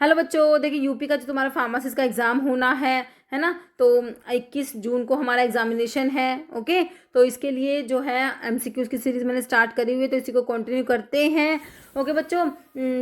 Hello बच्चों, देखिए UP का जो तुम्हारा फार्मासिस्ट का एग्ज़ाम होना है ना। तो 21 जून को हमारा एग्जामिनेशन है। ओके, तो इसके लिए जो है एमसीक्यूज की सीरीज़ मैंने स्टार्ट करी हुई है, तो इसी को कंटिन्यू करते हैं। ओके बच्चों,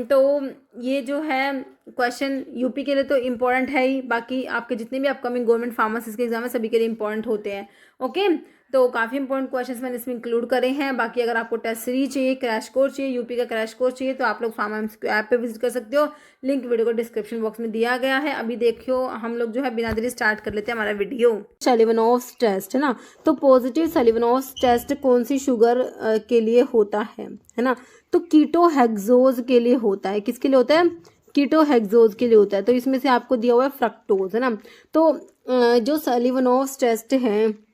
तो ये जो है क्वेश्चन यूपी के लिए तो इम्पोर्टेंट है ही, बाकी आपके जितने भी अपकमिंग गवर्नमेंट फार्मासिस्ट के एग्जाम है सभी के लिए इम्पोर्टेंट होते हैं। ओके, तो काफ़ी इंपॉर्टेंट क्वेश्चंस मैंने इसमें इंक्लूड करे हैं। बाकी अगर आपको टेस्ट सीरीज चाहिए, क्रैश कोर्स चाहिए, यूपी का क्रैश कोर्स चाहिए, तो आप लोग फार्मा एमसीक्यू ऐप पे विजिट कर सकते हो। लिंक वीडियो को डिस्क्रिप्शन बॉक्स में दिया गया है। अभी देखियो, हम लोग जो है बिना देरी स्टार्ट कर लेते हैं हमारा वीडियो। सेलिवनोव्स टेस्ट है ना, तो पॉजिटिव सेलिवनोव्स टेस्ट कौन सी शुगर के लिए होता है ना, तो कीटोहेक्सोज के लिए होता है। किसके लिए होता है? कीटोहेक्सोज के लिए होता है। तो इसमें से आपको दिया हुआ है फ्रक्टोज, है ना। तो जो सेलिवनोव्स टेस्ट है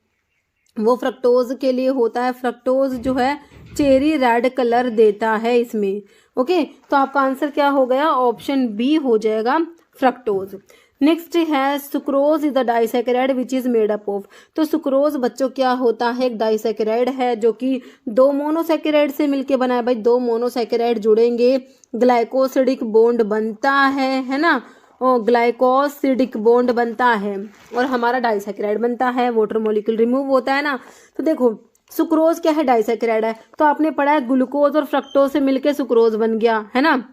वो फ्रक्टोज के लिए होता है। फ्रक्टोज जो है चेरी रेड कलर देता है इसमें। ओके, तो आपका आंसर क्या हो गया? ऑप्शन बी हो जाएगा, फ्रक्टोज। नेक्स्ट है sucrose is the disaccharide which is made up of. तो सुक्रोज बच्चों क्या होता है? एक डाइसैकेराइड है जो कि दो मोनोसैकेराइड से मिलके बना है। भाई दो मोनोसैकेराइड जुड़ेंगे, ग्लाइकोसिडिक बॉन्ड बनता है ना, ग्लाइकोसिडिक बॉन्ड बनता है और हमारा डाइसैकेराइड बनता है, वाटर मॉलिक्यूल रिमूव होता है ना। तो देखो सुक्रोज क्या है? डाइसैकेराइड है। तो आपने पढ़ा है ग्लूकोज और फ्रक्टोज से मिलके सुक्रोज बन गया है ना।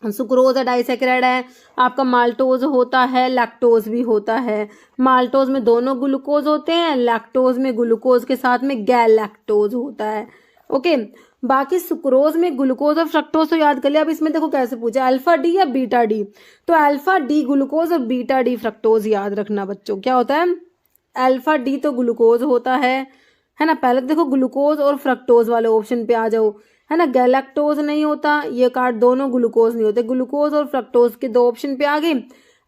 सुक्रोज है, डाइसैकेराइड है। आपका माल्टोज होता है, लैक्टोज भी होता है। माल्टोज में दोनों ग्लूकोज होते हैं, लैक्टोज में ग्लूकोज के साथ में गैल लैक्टोज होता है। ओके, बाकी सुक्रोज में ग्लूकोज और फ्रक्टोज तो याद कर लिया। अब इसमें देखो कैसे पूछा, अल्फा डी या बीटा डी। तो अल्फा डी ग्लूकोज और बीटा डी फ्रक्टोज याद रखना बच्चों। क्या होता है? अल्फा डी तो ग्लूकोज होता है ना। पहले देखो ग्लूकोज और फ्रक्टोज वाले ऑप्शन पे आ जाओ, है ना। गैलेक्टोज नहीं होता, ये कार्ड दोनों ग्लूकोज नहीं होते। ग्लूकोज और फ्रक्टोज के दो ऑप्शन पे आ गए।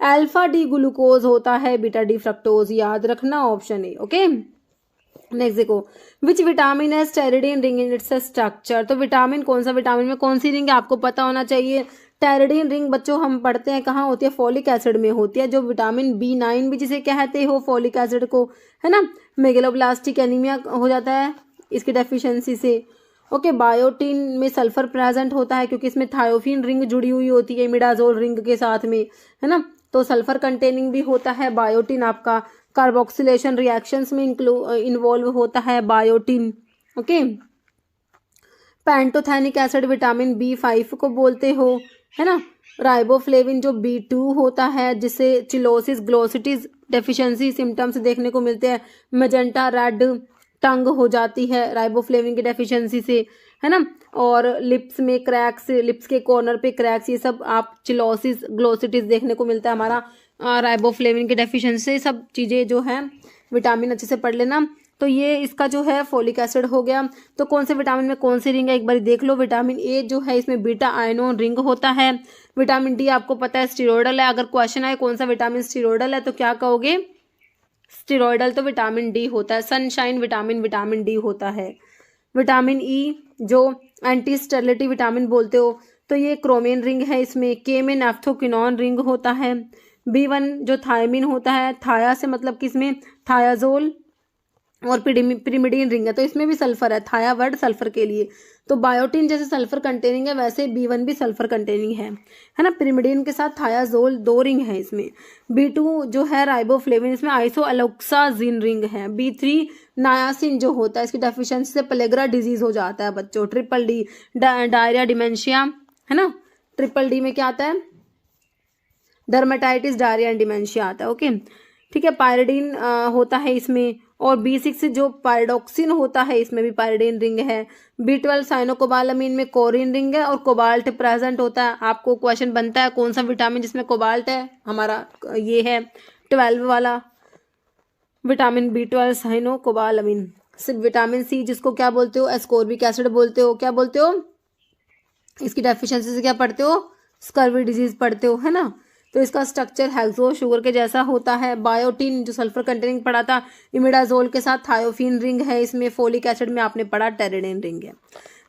अल्फा डी ग्लूकोज होता है, बीटा डी फ्रक्टोज, याद रखना ऑप्शन ए। ओके, नेक्स्ट देखो, विच विटामिन है टेरिडीन रिंग इन इट्स स्ट्रक्चर। तो विटामिन कौन सा, विटामिन में कौन सी रिंग है आपको पता होना चाहिए। टेरिडीन रिंग बच्चों हम पढ़ते हैं कहाँ होती है? फॉलिक एसिड में होती है। जो विटामिन B9 भी जिसे कहते हो फॉलिक एसिड को, है ना। मेगलोब्लास्टिक एनीमिया हो जाता है इसकी डेफिशिएंसी से। ओके, बायोटीन में सल्फर प्रेजेंट होता है क्योंकि इसमें थायोफिन रिंग जुड़ी हुई होती है इमिडाजोल रिंग के साथ में, है ना। तो सल्फर कंटेनिंग भी होता है बायोटीन। आपका कार्बोक्सिलेशन रिएक्शंस में इन्वॉल्व होता है biotin. Okay, pantothenic acid vitamin B5 को बोलते हो, है ना। राइबोफ्लेविन जो B2 होता है जिससे चिलोसिस ग्लोसिटिस डेफिशिएंसी सिम्टम्स देखने को मिलते हैं। मेजेंटा रेड टंग हो जाती है राइबोफ्लेविन की डेफिशिएंसी से, है ना। और लिप्स में क्रैक्स, लिप्स के कॉर्नर पे क्रैक्स, ये सब आप चिलोसिस ग्लोसिटिस देखने को मिलता है हमारा राइबोफ्लेविन की डेफिशिएंसी से। सब चीज़ें जो हैं विटामिन अच्छे से पढ़ लेना। तो ये इसका जो है फॉलिक एसिड हो गया। तो कौन से विटामिन में कौन सी रिंग है एक बार देख लो। विटामिन ए जो है इसमें बीटा आयनोन रिंग होता है। विटामिन डी आपको पता है स्टीरोइडल है। अगर क्वेश्चन आए कौन सा विटामिन स्टीरोइडल है तो क्या कहोगे? स्टीरोइडल तो विटामिन डी होता है। सनशाइन विटामिन विटामिन डी होता है। विटामिन ई जो एंटी स्टेरिलिटी विटामिन बोलते हो, तो ये क्रोमिन रिंग है। इसमें के में नेफ्थोक्विनोन रिंग होता है। B1 जो थायमिन होता है, थाया से मतलब किसमें? थायाजोल और पिरिमिडीन रिंग है, तो इसमें भी सल्फर है। थाया वर्ड सल्फर के लिए। तो बायोटीन जैसे सल्फर कंटेनिंग है वैसे B1 भी सल्फर कंटेनिंग है ना। पिरिमिडीन के साथ थायाजोल दो रिंग है इसमें। B2 जो है राइबोफ्लेविन, इसमें आइसोएलोक्साजिन रिंग है। B3 नायासिन जो होता है इसकी डेफिशिएंसी से प्लेग्रा डिजीज हो जाता है बच्चों। ट्रिपल डी डायरिया डिमेंशिया, है ना। ट्रिपल डी में क्या आता है? डर्मेटाइटिस डायरिया एंड डिमेंशिया आता है। ओके, ठीक है। पायरिडीन होता है इसमें। और B6 जो पायरोक्सिन होता है इसमें भी पायरिडीन रिंग है। B12 साइनोकोबालामीन में कोरिन रिंग है और कोबाल्ट प्रेजेंट होता है। आपको क्वेश्चन बनता है कौन सा विटामिन जिसमें कोबाल्ट है? हमारा ये है 12 वाला विटामिन B12 साइनोकोबालामीन। सिर्फ विटामिन सी जिसको क्या बोलते हो? एस्कोर्बिक एसिड बोलते हो। क्या बोलते हो? इसकी डेफिशिएंसी से क्या पढ़ते हो? स्कर्वी डिजीज पढ़ते हो, है ना। तो इसका स्ट्रक्चर हेक्सो शुगर के जैसा होता है। बायोटीन जो सल्फर कंटेनिंग पढ़ा था, इमिडाजोल के साथ थायोफिन रिंग है इसमें। फोलिक एसिड में आपने पढ़ा टेरिडीन रिंग है।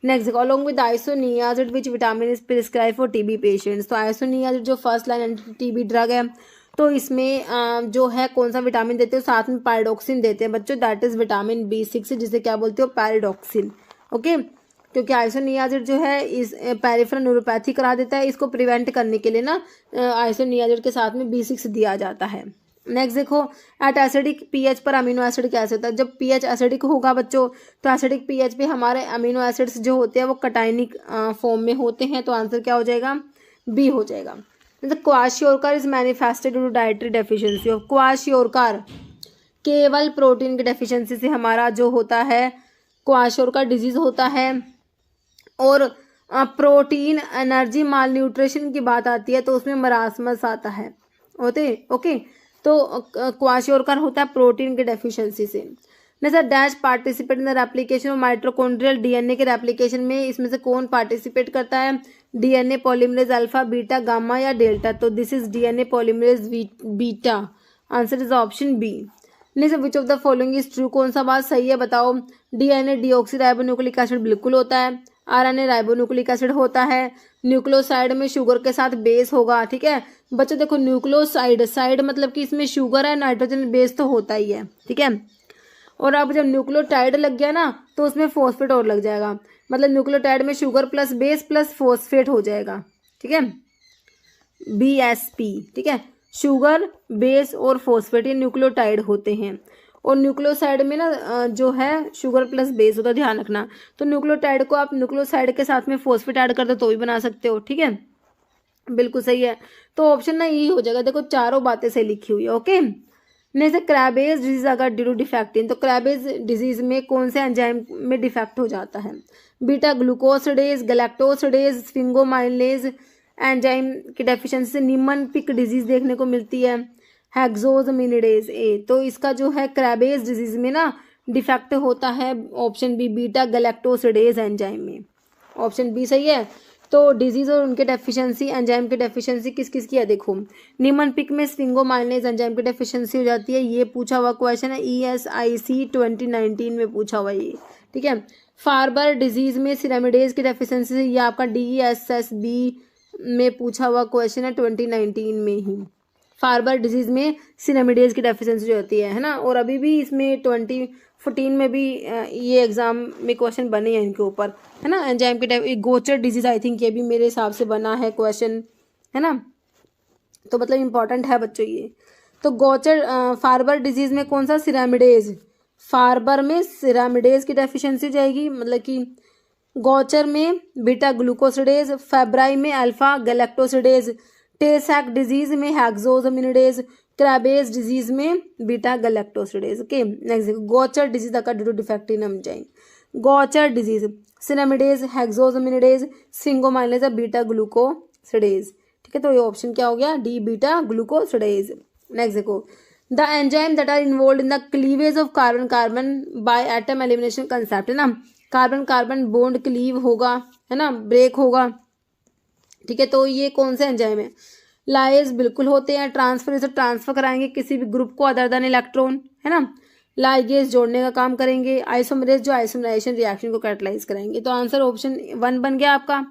Next, along with isoniazid which vitamin is prescribe for TB patients. तो आइसोनियाजिड जो first line anti TB drug है, तो इसमें जो है कौन सा विटामिन देते हो? साथ में पायरोक्सिन देते हैं बच्चों, दैट इज विटामिन B6 जिसे क्या बोलते हो? पैराडॉक्सिन। ओके, क्योंकि आइसोनियाजिड जो है इस पेरिफेरल न्यूरोपैथी करा देता है। इसको प्रिवेंट करने के लिए ना आइसोनियाजिड के साथ में B6 दिया जाता है। नेक्स्ट देखो, एट एसिडिक पीएच पर अमीनो एसिड कैसे होता है। जब पीएच एसिडिक होगा बच्चों, तो एसिडिक पीएच पे हमारे अमीनो एसिड्स जो होते हैं वो कटायनिक फॉर्म में होते हैं, तो आंसर क्या हो जाएगा, बी हो जाएगा। Kwashiorkor is manifested due to dietary deficiency of. Kwashiorkor केवल प्रोटीन की डेफिशिएंसी से हमारा जो होता है क्वाशियोरकर डिजीज होता है। और प्रोटीन एनर्जी माल न्यूट्रिशन की बात आती है तो उसमें मरासमस आता है होते। ओके, तो क्वाशियोरकर होता है प्रोटीन की डेफिशिएंसी से। नहीं sir, dash participate in the replication of mitochondrial DNA के रेप्लिकेशन में इसमें से कौन पार्टिसिपेट करता है, DNA polymerase alpha, beta, gamma या डेल्टा। तो this is DNA polymerase beta. Answer is option B. नहीं sir, which of the following is true, कौन सा बात सही है बताओ। डीएनए डीऑक्सीराइबोन्यूक्लिक एसिड बिल्कुल होता है, आरएनए राइबोन्यूक्लिक एसिड होता है, न्यूक्लियोसाइड में शुगर के साथ बेस होगा। ठीक है बच्चों, देखो न्यूक्लियोसाइड, साइड मतलब कि इसमें शुगर है, नाइट्रोजन बेस तो होता ही है। ठीक है, और अब जब न्यूक्लियोटाइड लग गया ना तो उसमें फॉस्फेट और लग जाएगा, मतलब न्यूक्लियोटाइड में sugar plus base plus phosphate हो जाएगा। ठीक है, BSP। ठीक है, शुगर बेस और फॉस्फेट ये न्यूक्लियोटाइड होते हैं। और न्यूक्लियोसाइड में ना जो है शुगर प्लस बेस होता है, ध्यान रखना। तो न्यूक्लियोटाइड को आप न्यूक्लियोसाइड के साथ में फॉस्फेट ऐड कर दो तो भी बना सकते हो। ठीक है, बिल्कुल सही है। तो ऑप्शन ना यही हो जाएगा। देखो चारों बातें सही लिखी हुई है। ओके, नहीं से क्रैबेज डिजीज अगर ड्यू टू डिफेक्ट इन, तो क्रैबेज डिजीज में कौन से एंजाइम में डिफेक्ट हो जाता है, बीटा ग्लूकोसिडेज, गैलेक्टोसिडेज, स्फिंगोमाइलेज एंजाइम की डेफिशिएंसी से निमन-पिक डिजीज देखने को मिलती है, हेक्सोजमिनिडेज ए। तो इसका जो है क्रैबेज डिजीज में ना डिफेक्ट होता है option B, beta galactosidase enzyme में। ऑप्शन बी सही है। तो डिजीज और उनके डेफिशिएंसी, एंजाइम की डेफिशिएंसी किस किस की है, देखो निमन-पिक में स्फिंगोमाइलेज एंजाइम की डेफिशिएंसी हो जाती है। ये पूछा हुआ क्वेश्चन है, ESIC 2019 में पूछा हुआ ये। ठीक है, फार्बर डिजीज में सिरामिडेज की डेफिशिएंसी, ये आपका DESSB में पूछा हुआ क्वेश्चन है 2019 में ही। फार्बर डिजीज में सिरामिडेज की डेफिशिएंसी जो होती है ना, और अभी भी इसमें 2014 में भी ये एग्जाम में क्वेश्चन बने हैं इनके ऊपर, है ना। एंजाइम की गोचर डिजीज, आई थिंक ये भी मेरे हिसाब से बना है क्वेश्चन, है ना, तो मतलब इंपॉर्टेंट है बच्चों ये। तो गोचर फार्बर डिजीज में कौन सा, सिरामिडेज। फार्बर में सिरामिडेज की डेफिशिएंसी जाएगी, मतलब कि गोचर में बीटा ग्लूकोसिडेज, फेब्राई में alpha galactosidase, Tay Sachs disease में हेक्सोजमिनिडेज, क्रैबेज डिजीज में beta galactosidase. Okay, next Gaucher disease occur due to defect in enzyme. Gaucher disease ceramidase, hexosaminidase, sphingomyelinase, beta glucosidase. ठीक है, तो ये ऑप्शन क्या हो गया, डी, बीटा ग्लूकोसिडेज। नेक्स्ट देखो, the enzyme that are involve in the cleavage of carbon carbon by atom elimination concept, है ना। कार्बन कार्बन बॉन्ड क्लीव होगा, है ना, ब्रेक होगा। ठीक है, तो ये कौन सा एंजाइम है, लाइज बिल्कुल होते हैं, ट्रांसफर इसे ट्रांसफर कराएंगे किसी भी ग्रुप को अदर देन इलेक्ट्रॉन, है ना। लाइगेज जोड़ने का काम करेंगे, आइसोमरेज जो आइसोमराइजेशन रिएक्शन को कैटलाइज कराएंगे। तो आंसर ऑप्शन 1 बन गया आपका।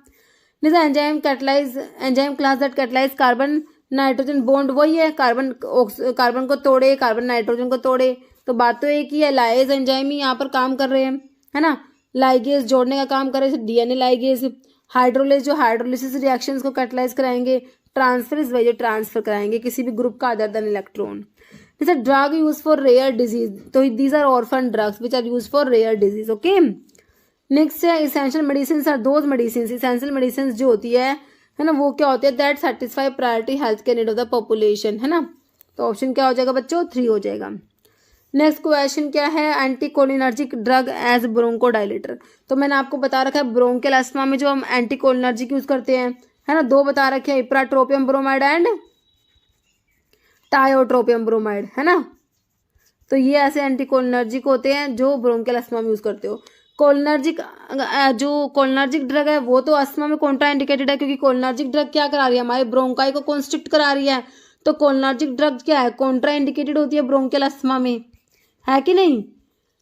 जैसे enzyme catalyse, enzyme class that catalyse carbon nitrogen bond, वही है कार्बन को तोड़े, कार्बन नाइट्रोजन को तोड़े। तो बात तो एक ही है, लाइज एंजाइम ही यहाँ पर काम कर रहे हैं, है ना। लाइगेज जोड़ने का काम कर रहे हैं, डीएनए लाइगेज। हाइड्रोलेज जो हाइड्रोलिसिस रिएक्शंस को कैटलाइज कराएंगे। ट्रांसफर इज वही जो ट्रांसफर कराएंगे किसी भी ग्रुप का अदर देन इलेक्ट्रॉन। जैसे drug use for rare disease, तो these are orphan drugs which are use for rare disease. Okay, next है essential medicine are those medicine, essential medicine जो होती है ना, वो क्या होती है, that satisfy priority health care need of the population, है ना। तो ऑप्शन क्या हो जाएगा बच्चों, 3 हो जाएगा। नेक्स्ट क्वेश्चन क्या है, एंटीकोलिनर्जिक ड्रग एज ब्रोंकोडाइलेटर। तो मैंने आपको बता रखा है ब्रोंकियल अस्थमा में जो हम एंटीकोलिनर्जिक यूज करते हैं, है ना, 2 बता रखे हैं, ipratropium bromide and tiotropium bromide, है ना। तो ये ऐसे एंटीकोलिनर्जिक होते हैं जो ब्रोंकियल अस्थमा में यूज करते हो। कोलिनर्जिक जो कोलिनर्जिक ड्रग है वो तो अस्थमा में कॉन्ट्रा इंडिकेटेड है, क्योंकि कोलिनर्जिक ड्रग क्या करा रही है, हमारे ब्रोंकाई को कॉन्स्ट्रिक्ट करा रही है। तो कोलिनर्जिक ड्रग क्या है, कॉन्ट्रा इंडिकेटेड होती है ब्रोंकियल अस्थमा में, है कि नहीं।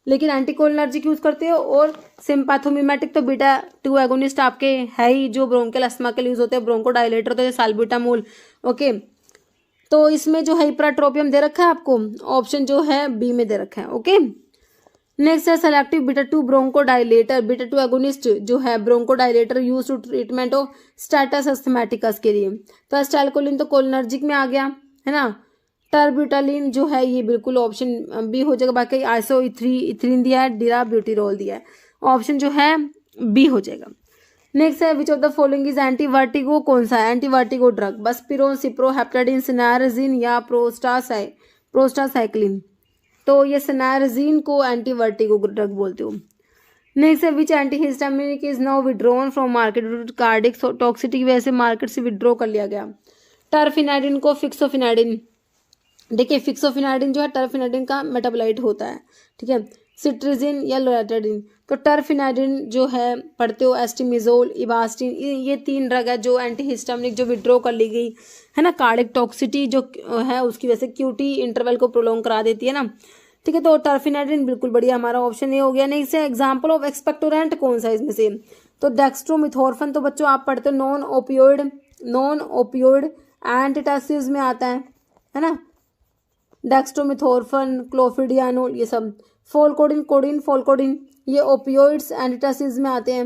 लेकिन एंटीकोलिनर्जिक यूज करते हो। और सिम्पैथोमिमेटिक तो बीटा 2 एगोनिस्ट आपके है ही जो ब्रोंकियल अस्थमा के लिए यूज होते हैं। ब्रोंकोडाइलेटर तो साल्ब्यूटामोल। ओके, तो इसमें जो है इप्राट्रोपियम दे रखा है आपको, ऑप्शन जो है बी में दे रखा है। ओके, नेक्स्ट है selective beta 2 bronchodilator, beta 2 agonist जो है bronchodilator use to treatment of status asthmaticus के लिए। तो एस्टाइलकोलिन तो कोलिनर्जिक में आ गया है ना। टर्ब्यूटालिन जो है ये बिल्कुल ऑप्शन बी हो जाएगा, बाकी आइसो इथ्रीन दिया है, डिराब्यूटिरोल दिया है, ऑप्शन जो है बी हो जाएगा। नेक्स्ट है which of the following is anti vertigo, कौन सा है एंटी वर्टिगो ड्रग, बस्पिरोन, सिप्रो, हेप्टाडिन, सिनारजिन या प्रोस्टासाइक्लिन। तो ये सिनारजिन को एंटी वर्टिगो ड्रग बोलते हो। नेक्स्ट है which antihistaminic is now withdrawn from market due to cardiac toxicity की वजह से मार्केट से विड्रॉ कर लिया गया। टर्फिनाइडिन को फिक्सोफिनाइडिन, देखिए फिक्सोफिनाइडिन जो है टर्फिनाइडिन का मेटाबोलाइट होता है, ठीक है। सिट्रिजिन या लोराटाइडिन, तो टर्फिनाइडिन जो है पढ़ते हो, एस्टिमिजोल, इबास्टिन, ये 3 ड्रग है जो एंटीहिस्टामिनिक जो विड्रॉ कर ली गई है ना, कार्डिक टॉक्सिटी जो है उसकी वजह से क्यूटी इंटरवल को प्रोलॉन्ग करा देती है ना, ठीक है। तो टर्फिनाइडिन बिल्कुल बढ़िया, हमारा ऑप्शन ये हो गया। नेक्स्ट है एग्जाम्पल ऑफ एक्सपेक्टोरेंट कौन सा है इसमें से, तो डेक्स्ट्रोमिथोर्फन, तो बच्चों आप पढ़ते हो नॉन ओपियोइड एंटीटासिड्स में आता है ना, डेक्स्ट्रोमिथोर्फन, क्लोफिडियानोल, ये सब। फोलकोडिन ये ओपियोइड्स एंटीटासिड्स में आते हैं।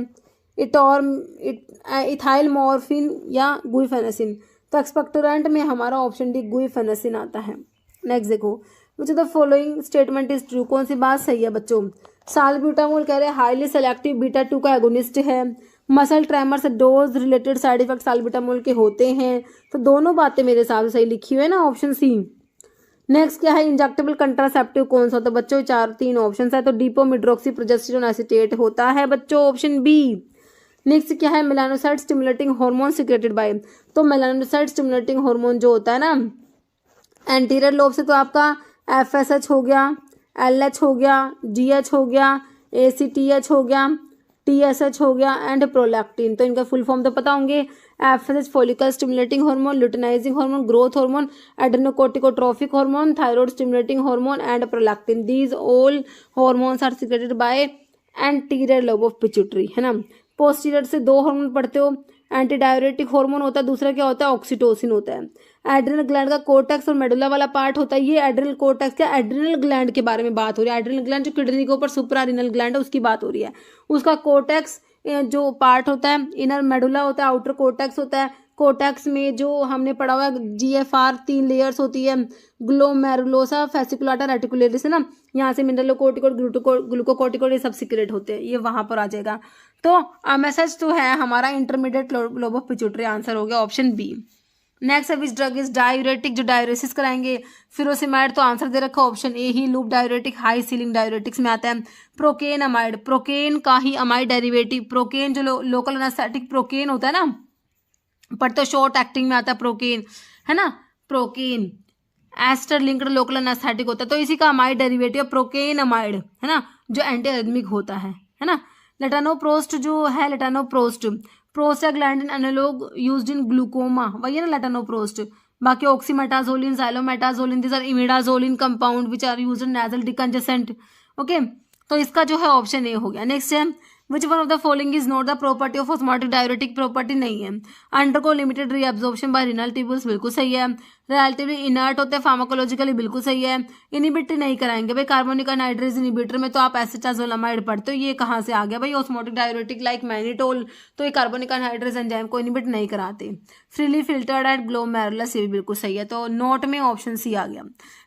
इथाइल मॉर्फिन या गुइफेनेसिन, तो एक्सपेक्टोरेंट में हमारा ऑप्शन डी गुइफेनेसिन आता है। नेक्स्ट देखो विच of the following statement is true, कौन सी बात सही है बच्चों। साल्ब्यूटामोल कह रहे हैं हाईली सेलेक्टिव बीटा 2 का एगोनिस्ट है। Muscle tremors dose related side effect salbutamol के होते हैं, तो दोनों बातें मेरे हिसाब से सही लिखी हुई है ना, ऑप्शन सी। नेक्स्ट क्या है इंजेक्टेबल कंट्रासेप्टिव कौन सा, तो बच्चों 3 ऑप्शन है, तो डिपोमिड्रोक्सी प्रोजेस्टेरोन एसीटेट होता है बच्चों, ऑप्शन बी। नेक्स्ट क्या है melanocyte stimulating hormone secreted by, तो मेलानोसाइट स्टिमुलेटिंग हार्मोन जो होता है ना एंटीरियर लोब से, तो आपका FSH हो गया, LH हो गया, GH हो गया, ACTH हो गया, TSH हो गया एंड प्रोलैक्टिन। तो इनका फुल फॉर्म तो पता होंगे, FSH follicle stimulating hormone, luteinising hormone, growth hormone, adrenocorticotrophic hormone, thyroid stimulating hormone and prolactin. These all hormones are secreted by anterior lobe of pituitary, है ना। पोस्टीरियर से 2 हार्मोन पढ़ते हो, एंटी डायरेटिक हार्मोन होता है, दूसरा क्या होता है ऑक्सीटोसिन होता है। एड्रिनल ग्लैंड का कोर्टेक्स और मेडुला वाला पार्ट होता है, ये एड्रिनल कोर्टेक्स क्या एड्रिनल ग्लैंड के बारे में बात हो रही है। एड्रिनल ग्लैंड जो किडनी के ऊपर सुप्रारिनल ग्लैंड है उसकी बात हो रही है, उसका कोर्टेक्स जो पार्ट होता है, इनर मेडुला होता है, आउटर कोर्टेक्स होता है। कोर्टेक्स में जो हमने पढ़ा हुआ है GFR 3 लेयर्स होती है, ग्लोमेरुलोसा, फेसिकुलाटा, रेटिकुलेरिस, है ना, यहाँ से मिनरलोकोर्टिकोइड, ग्लूकोकोर्टिकोइड ये सब सीक्रेट होते हैं, ये वहां पर आ जाएगा। तो MSH तो है हमारा intermediate lobe of pituitary, answer हो गया ऑप्शन बी। नेक्स्ट है विच ड्रग इज डायूरेटिक, जो डायूरेसिस कराएंगे, फिरोसिमाइड, तो आंसर दे रखा option A he loop diuretic, high ceiling diuretics में आता है। प्रोकेन अमाइड, प्रोकेन का ही अमाइड डेरिवेटिव, प्रोकेन जो लोकल एनेस्थेटिक प्रोकेन होता है ना, पर तो शॉर्ट एक्टिंग में आता है प्रोकेन, है ना, procaine ester linked local anaesthetic होता है, तो इसी का अमाइड डेरिवेटिव प्रोकेन अमाइड, है ना, जो एंटी एरिथमिक होता है ना। लेटानोप्रोस्ट जो है, latanoprost prostaglandin analogue used in glaucoma, वही है ना लेटानोप्रोस्ट। बाकी oxymetazoline, xylometazoline, this are imidazoline compound which are used in nasal decongestant, okay. तो इसका जो है ऑप्शन ए हो गया। नेक्स्ट है विच one of the following is not the property of osmotic diuretic, property नहीं है। Undergo limited reabsorption bye renal tubules, बिल्कुल सही है। रिलेटिवली इनर्ट होते हैं फार्माकोलॉजिकली, बिल्कुल सही है। इनिबिट नहीं कराएंगे भाई, कार्बोनिक एनहाइड्रेज इनिबिटर में तो आप एसिटाजोलामाइड पढ़ते हो, ये कहाँ से आ गया भाई ऑस्मोटिक डायूरेटिक लाइक मैनिटोल, तो ये कार्बोनिक एनहाइड्रेज एंजाइम को इनिबिट नहीं कराते। फ्रीली फिल्टर्ड एट ग्लोमेरुलस, ये भी बिल्कुल सही है, तो नोट में ऑप्शन सी आ गया।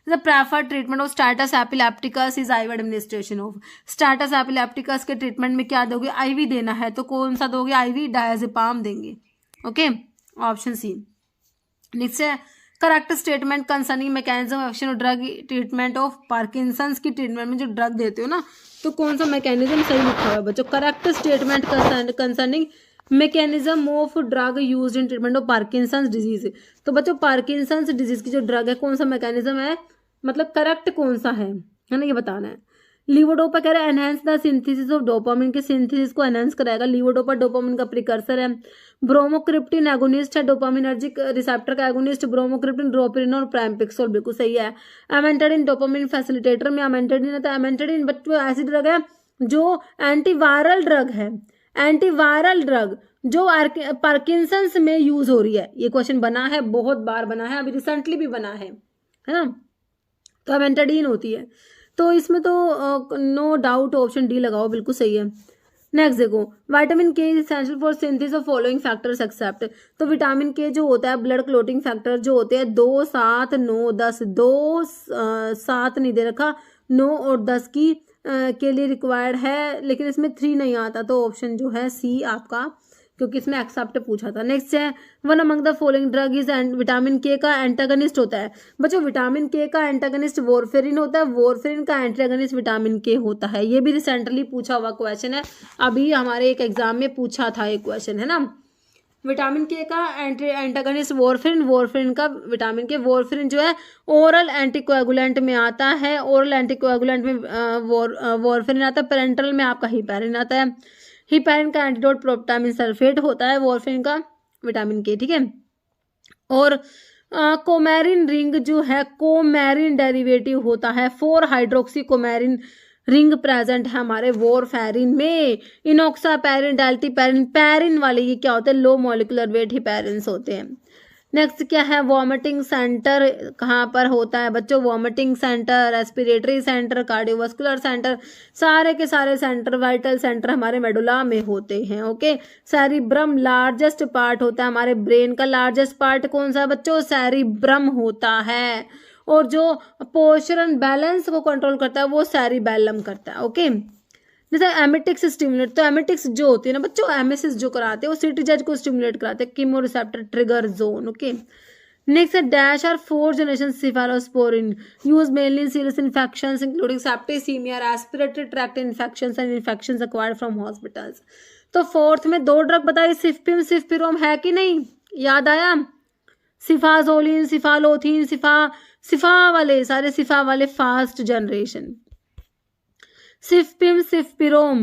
The preferred treatment of status epilepticus is IV administration of, status epilepticus के ट्रीटमेंट में क्या दोगे, आईवी देना है, तो कौन सा दोगे, आईवी डायजेपाम देंगे, ओके, ऑप्शन सी। नेक्स्ट है correct statement concerning mechanism action of drug treatment of Parkinson's की ट्रीटमेंट में जो ड्रग देते हो ना, तो कौन सा मैकेनिज्म सही लिखा हुआ है बच्चों, correct statement concerning mechanism of drug used in treatment of Parkinson's disease. तो बच्चों पार्किंसंस डिजीज की जो ड्रग है कौन सा मैकेनिज्म है, मतलब करेक्ट कौन सा है ना, ये बताना है। लीवोडोपा कह रहा है enhance the synthesis of dopamine के सिंथेसिस को एनहेंस कराएगा। लीवोडोपा डोपामिन का प्रिकर्सर है। ब्रोमोक्रिप्टिन एगोनिस्ट है, डोपामिनर्जिक रिसेप्टर का एगोनिस्ट। ब्रोमोक्रिप्टिन ड्रोपिन और प्राइमपिक्सोल, बिल्कुल सही है। एमेंटेडिन डोपामिन फैसिलिटेटर में एमेंटेडिन है, तो एमेंटेडिन बच्चों ऐसी ड्रग है जो एंटीवायरल ड्रग है, एंटीवायरल ड्रग जो पार्किंसंस में यूज हो रही है। ये क्वेश्चन बना है, बहुत बार बना है, अभी रिसेंटली भी बना है ना, तो एमेंटेडिन होती है। तो इसमें तो नो डाउट ऑप्शन डी लगाओ, बिल्कुल सही है। नेक्स्ट देखो, vitamin K is essential for synthesis of following factors except. तो विटामिन के जो होता है ब्लड क्लोटिंग फैक्टर जो होते हैं 2, 7, 9, 10, 2, 7 नहीं दे रखा, 9 और 10 की के लिए रिक्वायर्ड है, लेकिन इसमें 3 नहीं आता, तो ऑप्शन जो है सी आपका, क्योंकि इसमें एक्सेप्ट पूछा था। नेक्स्ट है, one among the following drug is vitamin के का एंटागनिस्ट होता है। बच्चों विटामिन के का एंटागनिस्ट वॉरफेरिन होता है, वॉरफेरिन का एंटागनिस्ट विटामिन के होता है। ये भी रिसेंटली पूछा हुआ क्वेश्चन है, अभी हमारे एक एग्जाम में पूछा था एक क्वेश्चन, है ना। विटामिन के का एंटागनिस्ट वॉरफेरिन, वॉरफेरिन का विटामिन के, वॉरफेरिन जो है ओरल एंटीकोएगुलेंट में आता है, ओरल एंटीकोएगुलेंट में वॉरफेरिन आता है, पेरेंटल में आपका हिपैरिन आता है। हिपैरिन का एंटीडोट प्रोप्टामिन सल्फेट होता है, वॉरफेरिन का विटामिन के, ठीक है। और कोमेरिन रिंग जो है कोमेरिन डेरिवेटिव होता है, 4 हाइड्रोक्सी कोमेरिन रिंग प्रेजेंट है हमारे वॉरफेरिन में। इनॉक्सापैरिन, डेल्टीपैरिन, पैरिन वाले ये क्या होते हैं, लो मॉलिक्यूलर वेट हिपैरिन्स होते हैं। नेक्स्ट क्या है, वॉमिटिंग सेंटर कहाँ पर होता है बच्चों, vomiting centre, respiratory centre, cardiovascular centre, सारे के सारे सेंटर, वाइटल सेंटर हमारे मेडुला में होते हैं। ओके, सेरिब्रम लार्जेस्ट पार्ट होता है हमारे ब्रेन का, लार्जेस्ट पार्ट कौन सा है बच्चों, सेरिब्रम होता है। और जो पोस्चर एंड बैलेंस को कंट्रोल करता है वो सेरिबेलम करता है। ओके, जैसे एमिटिक्स स्टिमुलेट, तो एमिटिक्स जो होती है ना बच्चों, एमिसिस जो कराते हैं वो सिटी जज को स्टिमुलेट कराते हैं, chemo receptor trigger zone. Okay, next है dash are 4 generation cephalosporin use mainly in serious infections including septicaemia, respiratory tract infections and infections acquired from hospitals. तो फोर्थ में 2 ड्रग बताई, सिफपिम सिफपिरोम है कि नहीं, याद आया, सिफाजोलिन, सिफालोथिन, सिफा वाले सारे सिफा वाले first generation, cefepime cefpirome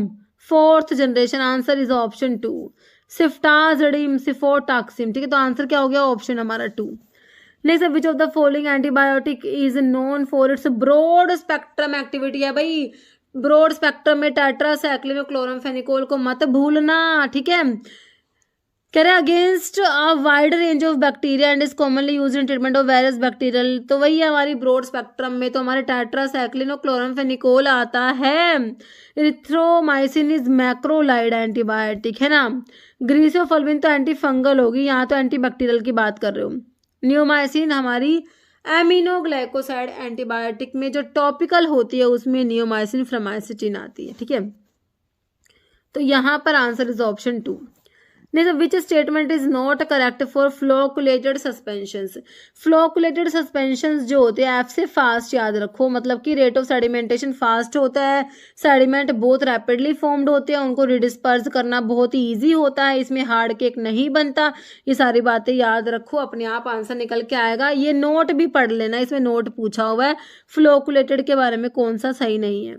4th generation, answer is option 2। Ceftazidime, cefotaxime, ठीक है, तो आंसर क्या हो गया, ऑप्शन हमारा 2। Next, which of the following antibiotic is known for its broad spectrum activity है भाई, ब्रॉड स्पेक्ट्रम में टेट्रासाइक्लिन और क्लोरामफेनिकोल को मत भूलना, ठीक है। कह रहे against a wide range of bacteria and is commonly use in treatment of various bacterial, तो वही है हमारी ब्रॉड स्पेक्ट्रम में, तो हमारे टेट्रासाइक्लिन और क्लोरामफेनिकोल आता है। इरिथ्रोमाइसिन इज मैक्रोलाइड एंटीबायोटिक, है ना। ग्रीसियोफल्विन तो एंटी फंगल होगी, यहाँ तो एंटी बैक्टीरियल की बात कर रहे हो। नियोमाइसिन हमारी एमिनोग्लाइकोसाइड एंटीबायोटिक में जो टॉपिकल होती है उसमें नियोमाइसिन फ्रामाइसिटिन आती है, ठीक है। तो यहाँ पर answer is option 2। Which statement is not correct for flocculated suspensions, flocculated suspensions जो होते हैं एफ से फास्ट याद रखो, मतलब कि रेट ऑफ सेडिमेंटेशन फास्ट होता है, सेडिमेंट बहुत रैपिडली फॉर्म्ड होते हैं, उनको रिडिस्पर्स करना बहुत ही ईजी होता है, इसमें हार्ड केक नहीं बनता, ये सारी बातें याद रखो, अपने आप आंसर निकल के आएगा। ये नोट भी पढ़ लेना, इसमें नोट पूछा हुआ है फ्लोकुलेटेड के बारे में कौन सा सही नहीं है।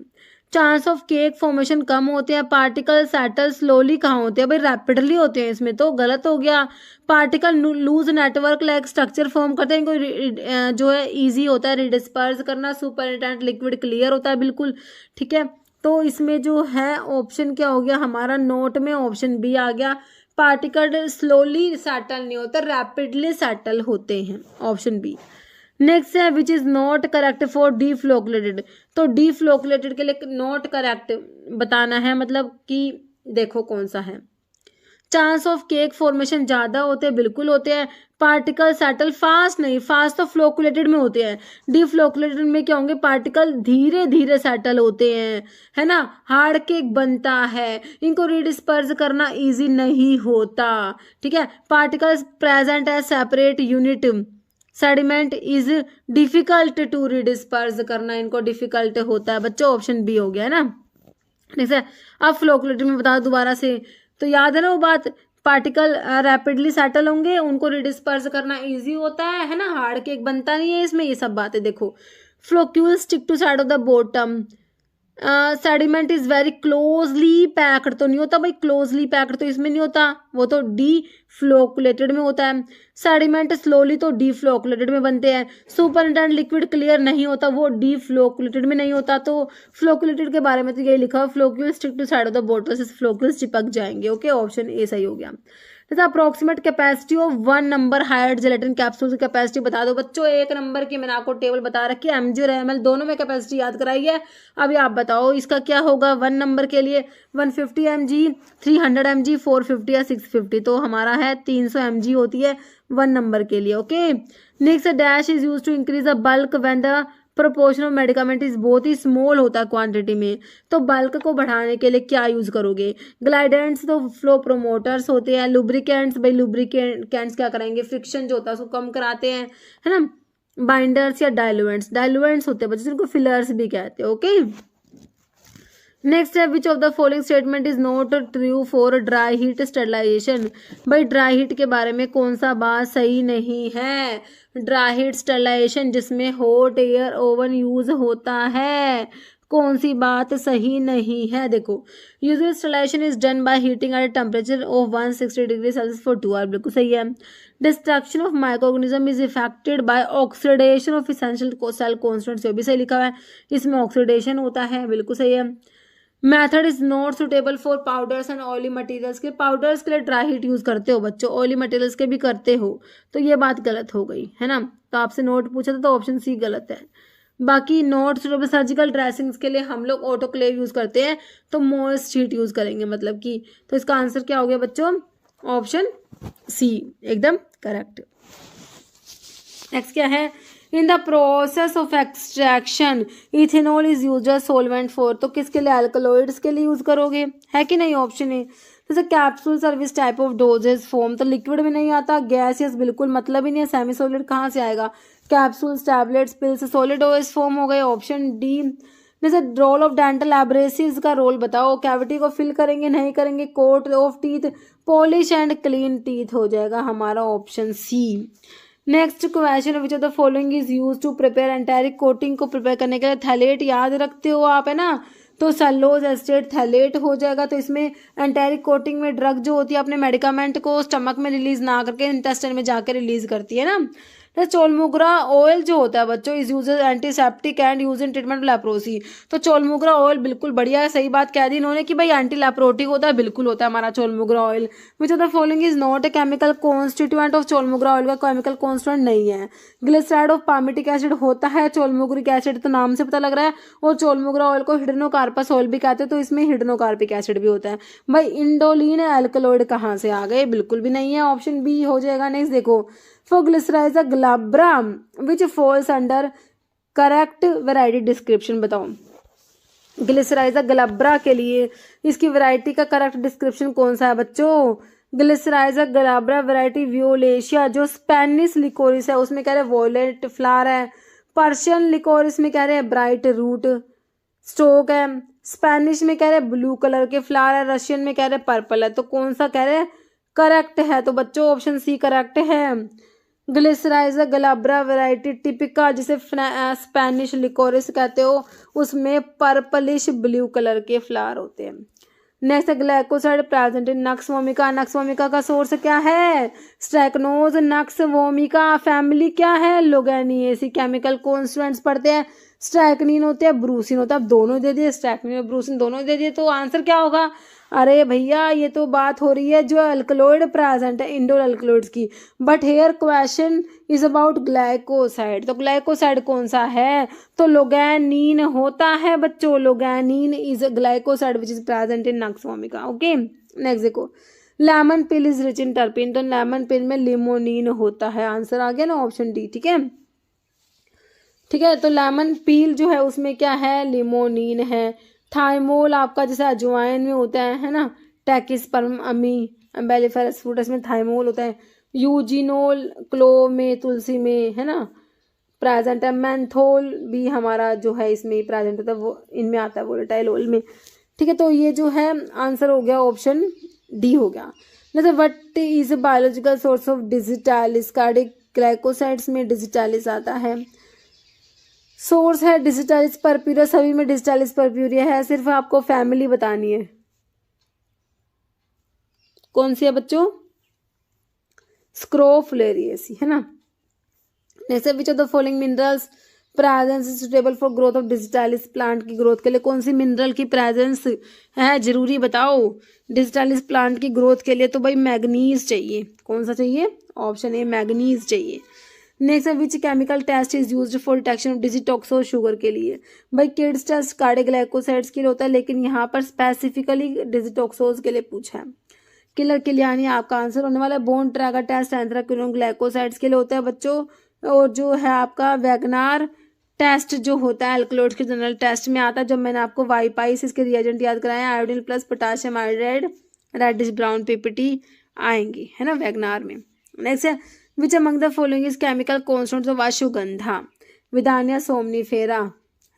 चांस ऑफ केक फॉर्मेशन कम होते हैं, पार्टिकल सेटल स्लोली कहाँ होते हैं भाई, रैपिडली होते हैं, इसमें तो गलत हो गया। Particle loose network like structure form करते हैं, इनको जो है इजी होता है रिडिस्पर्स करना, सुपरिटेंडेंट लिक्विड क्लियर होता है बिल्कुल, ठीक है। तो इसमें जो है ऑप्शन क्या हो गया हमारा, नोट में ऑप्शन बी आ गया, पार्टिकल स्लोली सेटल नहीं होता, रैपिडली सेटल होते हैं, ऑप्शन बी। नेक्स्ट है which is not correct for deflocculated, तो डीफ्लोकुलेटेड के लिए नॉट करेक्ट बताना है, मतलब कि देखो कौन सा है। चांस ऑफ केक फॉर्मेशन ज्यादा होते हैं, बिल्कुल होते हैं। पार्टिकल सेटल फास्ट नहीं, फास्ट तो फ्लोकुलेटेड में होते हैं, डीफ्लोकुलेटेड में क्या होंगे, पार्टिकल धीरे धीरे सेटल होते हैं, है ना। हार्ड केक बनता है, इनको रिडिस्पर्स करना इजी नहीं होता, ठीक है। पार्टिकल्स प्रेजेंट है separate unit, sediment is difficult to redisperse करना, इनको डिफिकल्ट होता है बच्चों, ऑप्शन बी हो गया है ना। ठीक है, अब फ्लोकुलेटेड में बता दोबारा से, तो याद है ना वो बात, पार्टिकल रैपिडली सेटल होंगे, उनको रिडिस्पर्स करना इजी होता है ना, हार्ड केक बनता नहीं है इसमें, ये सब बातें देखो। Floccule stick to side of the bottom, sediment is very closely packed, तो नहीं होता भाई, क्लोजली पैक्ड तो इसमें नहीं होता, वो तो डी फ्लोकुलेटेड में होता है। सेडिमेंट स्लोली तो डी फ्लोकुलेटेड में बनते हैं। सुपरिटेंडेंट लिक्विड क्लियर नहीं होता, वो डी फ्लोकुलेटेड में नहीं होता। तो फ्लोकुलेटेड के बारे में तो यही लिखा हुआ, floccule stick to side of the bottle से फ्लोक्यूल्स चिपक जाएंगे। ओके, ऑप्शन ए सही हो गया। जैसे approximate capacity of 1 number hard gelatin capsule की कैपेसिटी बता दो बच्चों। 1 नंबर की मैंने आपको टेबल बता रखी है, mg और ml दोनों में कैपेसिटी याद कराई है। अभी आप बताओ इसका क्या होगा 1 नंबर के लिए 150 mg, 300 mg, 450 या 650। तो हमारा है 300 mg होती है 1 नंबर के लिए। Okay, next dash is use to increase the bulk when the proportion of medicament is बहुत ही स्मॉल होता है क्वांटिटी में। तो बल्क को बढ़ाने के लिए क्या यूज करोगे? ग्लाइडेंट्स तो फ्लो प्रोमोटर्स होते हैं। लुब्रिकेंट्स, भाई लुब्रिकेंट्स क्या करेंगे? फ्रिक्शन जो होता है उसको कम कराते हैं, है ना। बाइंडर्स या डाइलुएंट्स, डाइलुएंट्स होते हैं बच्चे जिनको फिलर्स भी कहते हैं। ओके, नेक्स्ट है which of the following statement is not true for dry heat sterilisation. भाई ड्राई हीट के बारे में कौन सा बात सही नहीं है? ड्राई हीट स्टरलाइजेशन जिसमें हॉट एयर ओवन यूज होता है, कौन सी बात सही नहीं है? देखो, usual sterilisation is done by heating at temperature of 160 degree Celsius for 2 hour, बिल्कुल सही है। Destruction of microorganism is effected by oxidation of essential cell constants, ये भी सही लिखा हुआ है, इसमें ऑक्सीडेशन होता है, बिल्कुल सही है। Method is not suitable for powders and oily materials के, पाउडर्स के लिए ड्राई हीट यूज करते हो बच्चों, ऑयली मटेरियल्स के भी करते हो, तो ये बात गलत हो गई है ना। तो आपसे नोट पूछा था तो ऑप्शन सी गलत है। बाकी नॉट सुटेबल सर्जिकल ड्रेसिंग्स के लिए हम लोग ऑटोक्लेव यूज करते हैं, तो मॉइस्ट हीट यूज करेंगे मतलब कि, तो इसका आंसर क्या हो गया बच्चों? ऑप्शन सी एकदम करेक्ट। नेक्स्ट क्या है? In the process of extraction ethanol is use as solvent for, तो किसके लिए? अल्कलॉइड्स के लिए यूज करोगे, है कि नहीं? Option A. जैसे capsule service type of dosages form, तो लिक्विड में नहीं आता, गैसियस बिल्कुल मतलब ही नहीं है, सेमी सॉलिड कहाँ से आएगा? Capsules, tablets, pills, solid OS form हो गए, ऑप्शन डी। जैसे रोल ऑफ डेंटल एब्रेसिव्स का रोल बताओ, कैविटी को फिल करेंगे नहीं करेंगे? Coat of teeth, polish and clean teeth हो जाएगा हमारा option C. Next question, which of the following is use to prepare enteric coating को प्रिपेयर करने के लिए थैलेट याद रखते हो आप, है ना। तो सेल्लोज एस्टेट थैलेट हो जाएगा। तो इसमें एंटारिक कोटिंग में ड्रग जो होती है अपने मेडिकामेंट को स्टमक में रिलीज ना करके इंटेस्टाइन में जाकर रिलीज करती है ना। तो चोलमुग्रा ऑयल जो होता है बच्चों is use antiseptic and use in treatment leprosy. तो चोलमुग्रा ऑयल बिल्कुल बढ़िया है, सही बात कह दी इन्होंने कि भाई एंटी लेप्रोटिक होता है, बिल्कुल होता है हमारा chaulmoogra oil. Which of the following is not a chemical constituent of chaulmoogra oil, का केमिकल कॉन्स्टिट्यूएंट नहीं है। ग्लिसराइड ऑफ पामिटिक एसिड होता है, चोलमुग्रिक एसिड तो नाम से पता लग रहा है, और चोलमुग्रा ऑयल को हिडनोकार्पस ऑयल भी कहते हैं, तो इसमें हिडनोकार्पिक एसिड भी होता है। भाई इंडोलिन एल्कलॉइड कहाँ से आ गए? बिल्कुल भी नहीं है, ऑप्शन बी हो जाएगा। नेक्स्ट देखो, for glyceriza glabra which falls under correct variety description, बताओ ग्लिसराइजा ग्लैब्रा के लिए इसकी वैरायटी का करेक्ट डिस्क्रिप्शन कौन सा है बच्चों? ग्लिसराइजा ग्लैब्रा वैरायटी वियोलेशिया, जो स्पेनिश लिकोरिस है उसमें कह रहे हैं वॉयलेट फ्लावर है, पर्शियन लिकोरिस में कह रहे हैं ब्राइट रूट स्टोक है, स्पेनिश में कह रहे हैं ब्लू कलर के फ्लावर है, रशियन में कह रहे हैं पर्पल है। तो कौन सा कह रहे हैं करेक्ट है? तो बच्चों ऑप्शन सी करेक्ट है। ग्लिसराइजा ग्लैब्रा वैरायटी टिपिका जिसे स्पेनिश लिकोरिस कहते हो, उसमें पर्पलिश ब्लू कलर के फ्लावर होते हैं। Next glycoside present in nux vomica, nux vomica का सोर्स क्या है? स्ट्रैक्नोज। नक्स वोमिका फैमिली क्या है? लोगैनिएसी। केमिकल कॉन्स्टिट्यूएंट्स पढ़ते हैं, स्ट्रैक्निन होते हैं, ब्रूसिन होता है, अब दोनों दे दिए, स्ट्रैक्निन और ब्रूसिन दोनों दे दिए, तो आंसर क्या होगा? अरे भैया ये तो बात हो रही है जो अल्कलॉइड प्रेजेंट है इंडोल अल्कलॉइड्स की, but here question is about glycoside. तो ग्लाइकोसाइड कौन सा है? तो लोगैनिन होता है बच्चों, loganin is glycoside which is present in nux vomica. Okay, next देखो, lemon peel is rich in terpene, तो लेमन पिल में लिमोनिन होता है, आंसर आ गया ना ऑप्शन डी। ठीक है, ठीक है, तो लेमन पील जो है उसमें क्या है? लिमोनिन है। थाइमोल आपका जैसे अजवाइन में होता है ना, टैकिस्पर्म अमी एम्बेलिफेरस फ्रूटस में थाइमोल होता है। यूजिनोल क्लोव में, तुलसी में, है ना प्रेजेंट है। मेंथोल भी हमारा जो है इसमें प्रेजेंट होता है, वो इनमें आता है वोलेटाइल ऑयल में। ठीक है, तो ये जो है आंसर हो गया ऑप्शन डी हो गया। जैसे what is biological source of digitalis, cardiac glycosides में डिजिटालिस आता है। सोर्स है डिजिटालिस परप्यूरिया, सभी में डिजिटालिस परप्यूरिया है, सिर्फ आपको फैमिली बतानी है कौन सी है बच्चों? स्क्रोफुलेरिएसी, है ना। Next which of the following minerals presence suitable for growth of digitalis plant की ग्रोथ के लिए कौन सी मिनरल की प्रेजेंस है जरूरी बताओ डिजिटालिस प्लांट की ग्रोथ के लिए? तो भाई मैग्नीज चाहिए। कौन सा चाहिए? ऑप्शन ए मैग्नीज चाहिए। नेक्स्ट है which chemical test is used for detection of digitoxose sugar के लिए? भाई किड्स टेस्ट कार्डियोग्लाइकोसाइड्स के लिए होता है, लेकिन यहाँ पर स्पेसिफिकली डिजिटॉक्सोज के लिए पूछा है। किलर के लिए यानी आपका आंसर होने वाला है Borntrager test anthraquinone glycosides के लिए होता है बच्चों। और जो है आपका वैगनार टेस्ट जो होता है एल्कलॉइड्स के जनरल टेस्ट में आता है, जब मैंने आपको वाईपाइस इसके रिएजेंट याद कराए iodine plus potassium iodide reddish brown PPT आएंगी, है ना, वैगनार में। नेक्स्ट है which among the following is chemical constants of ashwagandha? Withania somnifera,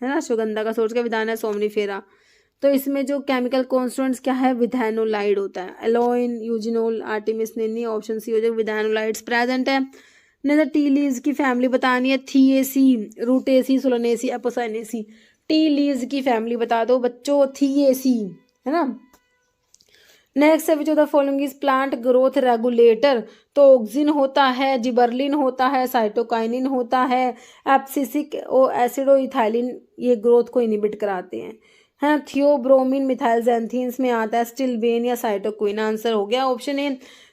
है ना, अश्वगंधा का सोच के विदानिया सोमनीफेरा। तो इसमें जो केमिकल कॉन्स्टेंट्स क्या है? विथेनोलाइड होता है, एलोइन, यूजिनोल, आर्टिमिस निन्नी। ऑप्शन सी हो जाएगा विथेनोलाइड्स प्रेजेंट है। नहीं टी लीव्स की फैमिली बतानी है, Theaceae, Rutaceae, Solanaceae, Apocynaceae. Tea leaves की फैमिली बता दो बच्चों, थिएसी, है ना। नेक्स्ट है which of the following is plant growth regulator? तो ऑक्सिन होता है, जिबरलिन होता है, साइटोकाइनिन होता है, एब्सिसिक एसिड और इथाइलिन, ये ग्रोथ को इनिबिट कराते हैं, है। थियोब्रोमिन मिथाइल ज़ैंथीन्स में आता है, स्टिलबेन या साइटोक्विन। आंसर हो गया ऑप्शन ए।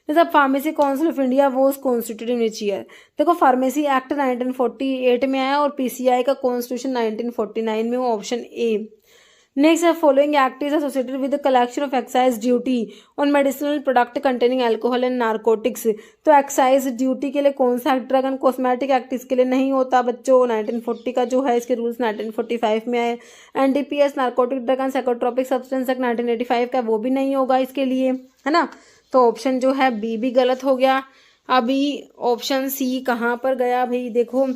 जैसा pharmacy council of India was constituted in which year? देखो फार्मेसी एक्ट 1948 में आया और पीसीआई का कॉन्स्टिट्यूशन 1949 में हुआ। Option A. नेक्स्ट है following act is associated with the collection of excise duty on medicinal product containing alcohol and narcotics? तो excise duty के लिए कौन सा act? Drug and cosmetic act इसके लिए नहीं होता बच्चों, 1940 का जो है इसके रूल्स 1945 में आए। NDPS narcotic drug and psychotropic substance act 1985 का, वो भी नहीं होगा इसके लिए, है ना। तो ऑप्शन जो है बी भी गलत हो गया। अभी ऑप्शन सी कहाँ पर गया भाई? देखो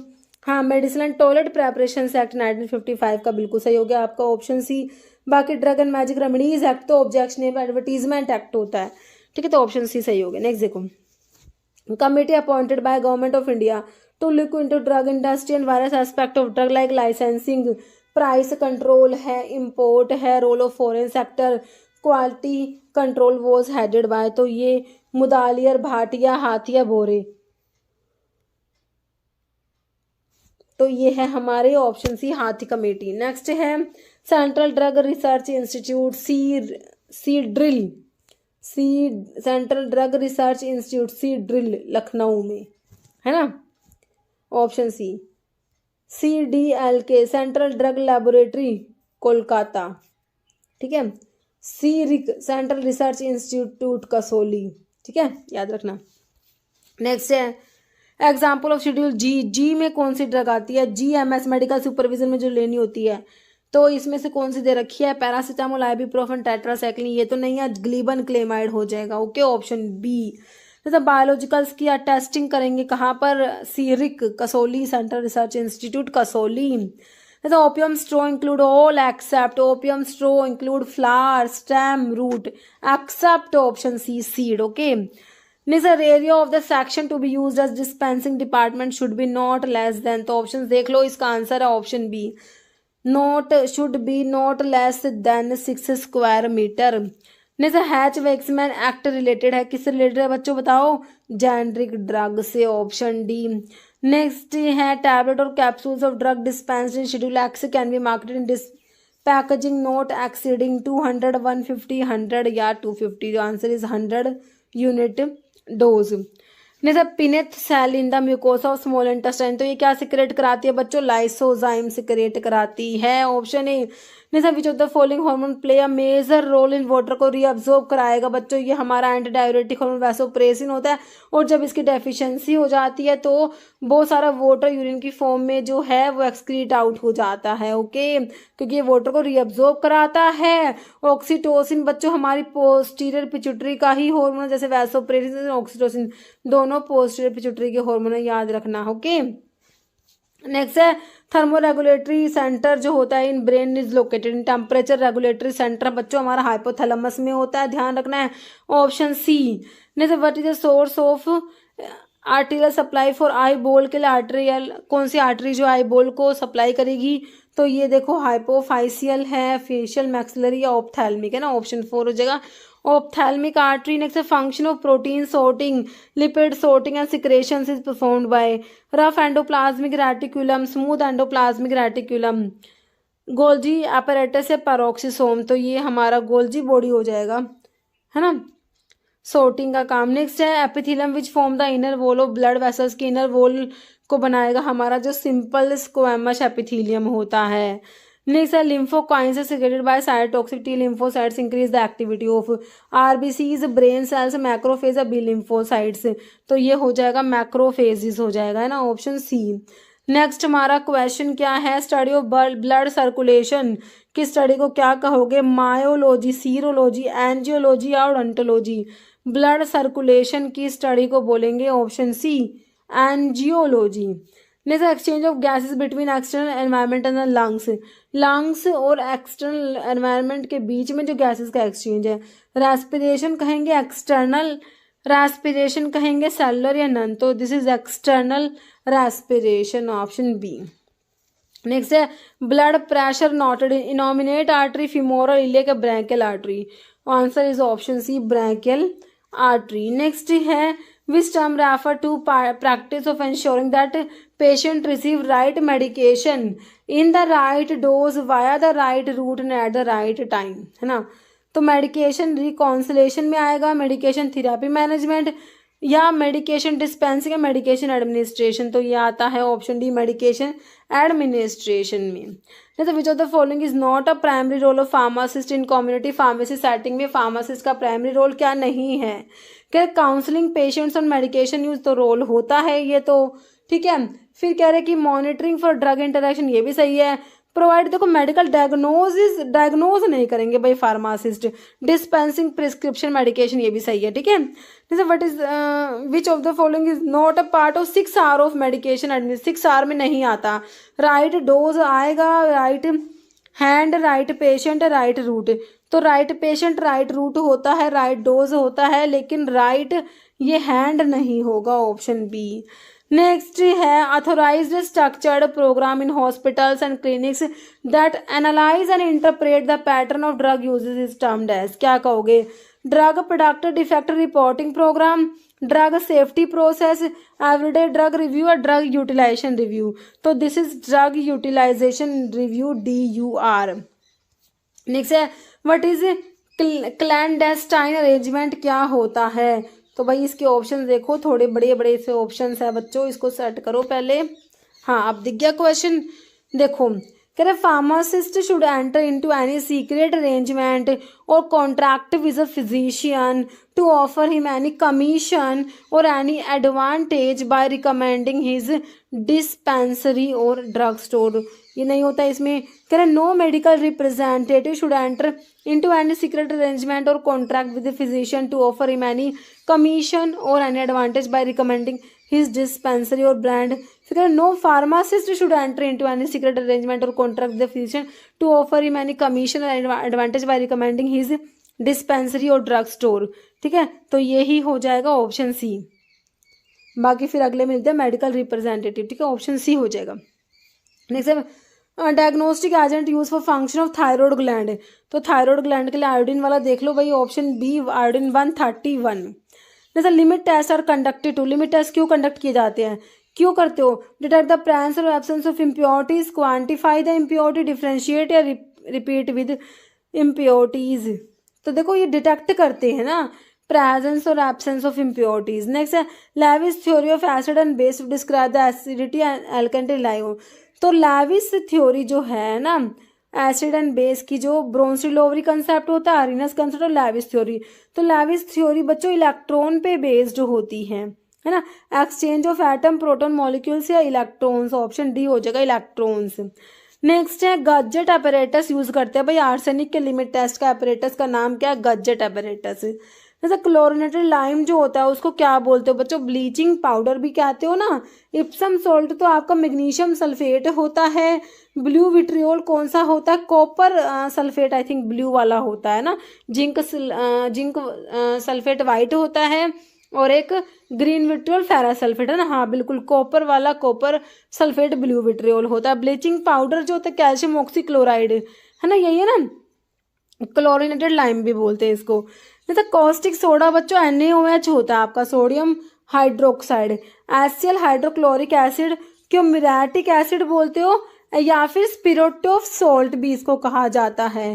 हाँ, मेडिसिनल टॉयलेट प्रेपरेशन एक्ट 1955 का बिल्कुल सही हो गया आपका ऑप्शन सी। बाकी drug and magic remedies act तो ऑब्जेक्शनेबल एडवर्टीजमेंट एक्ट होता है, ठीक है, तो ऑप्शन सी सही हो गया। नेक्स्ट देखो committee appointed by government of India to look into drug industry and various aspect of drug like licensing, price control है, इम्पोर्ट है, role of foreign sector, quality control was headed by. तो ये मुदालियर, भाटिया, हाथिया, बोरे, तो ये है हमारे option C Hathi committee. Next है central drug research institute CDRI, central drug research institute CDRI Lucknow में, है ना, option C. CDLK central drug laboratory Kolkata, ठीक है। CRIC central research institute Kasauli, ठीक है, याद रखना। नेक्स्ट है एग्जाम्पल ऑफ शेड्यूल जी में कौन सी ड्रग आती है? GMS मेडिकल सुपरविजन में जो लेनी होती है, तो इसमें से कौन सी दे रखी है? पैरासीटामोल, आइबुप्रोफेन, टेट्रासाइक्लिन, ये तो नहीं है, ग्लीबन क्लेमाइड हो जाएगा, ओके, ऑप्शन बी। जैसे बायोलॉजिकल्स की टेस्टिंग करेंगे कहाँ पर? CRIC Kasauli central research institute Kasauli. जैसे opium straw include all except, opium straw include flower, stem, root, except option C seed, okay. Next, the area of the section to be used as dispensing department should be not less than, तो option देख लो, इसका answer है option B, not should be not less than 6 square metre. Next Hatch Waxman act related है, किससे related है बच्चों बताओ? जेनरिक ड्रग से, ऑप्शन डी। नेक्स्ट है टैबलेट और capsules of drug dispensed in schedule X can be marketed in this packaging not exceeding 200, 150, 100 या 250। Answer is 100 unit dose. नहीं पिनेथ sale in the mucosa of small intestine, तो ये क्या secrete कराती है बच्चों? लाइसोजाइम सिक्रेट कराती है, ऑप्शन ए। नहीं sir which of the following hormone play a major role in water को रीअब्जॉर्ब कराएगा बच्चों? ये हमारा एंटी डाययूरेटिक हार्मोन वैसोप्रेसिन होता है, और जब इसकी डेफिशिएंसी हो जाती है तो बहुत सारा वाटर यूरिन की फॉर्म में जो है वो एक्सक्रीट आउट हो जाता है, ओके, क्योंकि ये वाटर को रीअब्जॉर्ब कराता है। ऑक्सीटोसिन बच्चों हमारी पोस्टीरियर पिट्यूटरी का ही हार्मोन, जैसे वैसोप्रेसिन ऑक्सीटोसिन दोनों पोस्टीरियर पिट्यूटरी के हार्मोन, याद रखना, ओके। नेक्स्ट है थर्मोरेगुलेटरी सेंटर जो होता है in brain is located in temperature regulatory centre बच्चों हमारा हाइपोथैलेमस में होता है, ध्यान रखना है, option C. Next what is the source of arterial supply for eyeball के लिए? आर्टेरियल कौन सी आर्टरी जो आई बोल को सप्लाई करेगी? तो ये देखो हाइपोफाइसियल है, फेशियल, मैक्सिलरी या ऑप्थैल्मिक, है ना, ऑप्शन 4 हो जाएगा। ophthalmic artery. Next, the function of protein sorting, lipid sorting and secretions is performed by rough endoplasmic reticulum, smooth endoplasmic reticulum, Golgi apparatus है पैरोक्सिसोम, तो ये हमारा गोल्जी बॉडी हो जाएगा, है ना, सोर्टिंग का काम। नेक्स्ट है epithelium which form the inner wall of blood vessels, की इनर वॉल को बनाएगा हमारा जो सिंपल स्क्वेमस एपिथेलियम होता है। नेक्स्ट है lymphokines secreted by cytotoxic T lymphocytes increase the activity of RBCs, brain cells, macrophage, B lymphocytes, तो ये हो जाएगा मैक्रोफेजिस हो जाएगा, है ना, ऑप्शन सी। नेक्स्ट हमारा क्वेश्चन क्या है, स्टडी ऑफ ब्लड सर्कुलेशन की स्टडी को क्या कहोगे, मायोलॉजी, सीरोलॉजी, एंजियोलॉजी और ओडोंटोलॉजी। ब्लड सर्कुलेशन की स्टडी को बोलेंगे option C, angiology. Next exchange of gases between external environment and lungs, lungs और एक्सटर्नल एनवायरनमेंट के बीच में जो गैसेस का एक्सचेंज है, रेस्पिरेशन कहेंगे एक्सटर्नल, रेस्पिरेशन कहेंगे सेलुलर या नन, तो this is external respiration, option B. Next है blood pressure noted, innominate artery, femoral, iliac, brachial artery, answer is option C, brachial artery. Next है which term refer to practice of ensuring that patient receive right medication in the right dose via the right route and at the right time, है ना, तो medication reconciliation में आएगा, medication therapy management या medication dispensing या medication administration, तो ये आता है ऑप्शन डी, मेडिकेशन एडमिनिस्ट्रेशन में। जैसे which of the following is not a primary role of pharmacist in community pharmacy setting में फार्मासिस्ट का प्राइमरी रोल क्या नहीं है, क्या counselling patients on medication use, तो रोल होता है ये तो, ठीक है। फिर कह रहे कि मॉनिटरिंग फॉर ड्रग इंटरेक्शन, ये भी सही है। प्रोवाइड, देखो मेडिकल डायग्नोज नहीं करेंगे भाई फार्मासिस्ट, डिस्पेंसिंग प्रिस्क्रिप्शन मेडिकेशन, ये भी सही है, ठीक है। जैसे what is which of the following is not a part of 6 hour of medication administration, 6 hour में नहीं आता, राइट डोज आएगा, right hand, right patient, right route, तो राइट पेशेंट राइट रूट होता है, राइट डोज होता है, लेकिन राइट ये हैंड नहीं होगा, ऑप्शन बी। नेक्स्ट है authorised structured programme in hospitals and clinics that analyse and interpret the pattern of drug uses is termed as, क्या कहोगे, drug product defect reporting programme, drug safety process, everyday drug review और drug utilisation review, तो this is drug utilisation review, DUR। Next है what is clandestine arrangement, क्या होता है, तो भाई इसके ऑप्शन देखो, थोड़े बड़े बड़े से ऑप्शंस है बच्चों, इसको सेट करो पहले। हाँ अब दिख गया क्वेश्चन, देखो कह रहे pharmacist should enter into any secret arrangement or contract with a physician to offer him any commission or any advantage by recommending his dispensary or drug store, ये नहीं होता इसमें। कह रहे no medical representative should enter into any secret arrangement or contract with the physician to offer him any commission or any advantage by recommending his dispensary or brand. फिर कह रहे no pharmacist should enter into any secret arrangement or contract with the physician to offer him any commission or advantage by recommending his dispensary or drug store, ठीक है, तो यही हो जाएगा option C. बाकी फिर अगले मिलते हैं मेडिकल रिप्रेजेंटेटिव, ठीक है, ऑप्शन सी हो जाएगा। नेक्स्ट है diagnostic agent use for function of thyroid gland, तो थायराइड ग्लैंड के लिए आयोडीन वाला देख लो भाई, ऑप्शन बी आयोडीन 131। जैसे limit test are conducted to, limit test क्यों कंडक्ट किए जाते हैं, क्यों करते हो, detect the presence or absence of impurities, quantify the impurity, differentiate या रिपीट विद इम्प्योरिटीज, तो देखो ये डिटेक्ट करते हैं ना, presence or absence of impurities. Next है Lewis theory of acid and base to describe the acidity and alkalinity live, तो Lewis theory जो है ना एसिड एंड बेस की, जो ब्रोंसिलोवरी कंसेप्ट होता है, आरिनस कंसेप्ट और लेविस थ्योरी, तो लेविस थ्योरी बच्चों इलेक्ट्रॉन पे बेस्ड होती है ना, exchange of atom proton molecules या इलेक्ट्रॉन्स, ऑप्शन डी हो जाएगा इलेक्ट्रॉन्स। नेक्स्ट है गजेट अपैरेटस यूज करते हैं भाई, आर्सेनिक के लिमिट टेस्ट का अपैरेटस का नाम क्या है, गजेट अपैरेटस। जैसे क्लोरिनेटेड लाइम जो होता है उसको क्या बोलते हो बच्चों, ब्लीचिंग पाउडर भी कहते हो ना। इप्सम सॉल्ट तो आपका मैग्नीशियम सल्फेट होता है। ब्लू विट्रियोल कौन सा होता है, copper sulphate I think blue वाला होता है ना। जिंक सल्फेट वाइट होता है और एक ग्रीन विट्रियोल फेरस सल्फेट है ना, हाँ बिल्कुल कॉपर वाला कॉपर सल्फेट ब्लू विट्रियोल होता है। ब्लीचिंग पाउडर जो होता है कैल्शियम ऑक्सीक्लोराइड है ना, यही है ना, क्लोरिनेटेड लाइम भी बोलते हैं इसको। जैसे कॉस्टिक सोडा बच्चों NaOH होता है आपका, sodium hydroxide. HCl hydrochloric acid क्यों म्यूरेटिक एसिड बोलते हो, या फिर स्पिरिट ऑफ सॉल्ट भी इसको कहा जाता है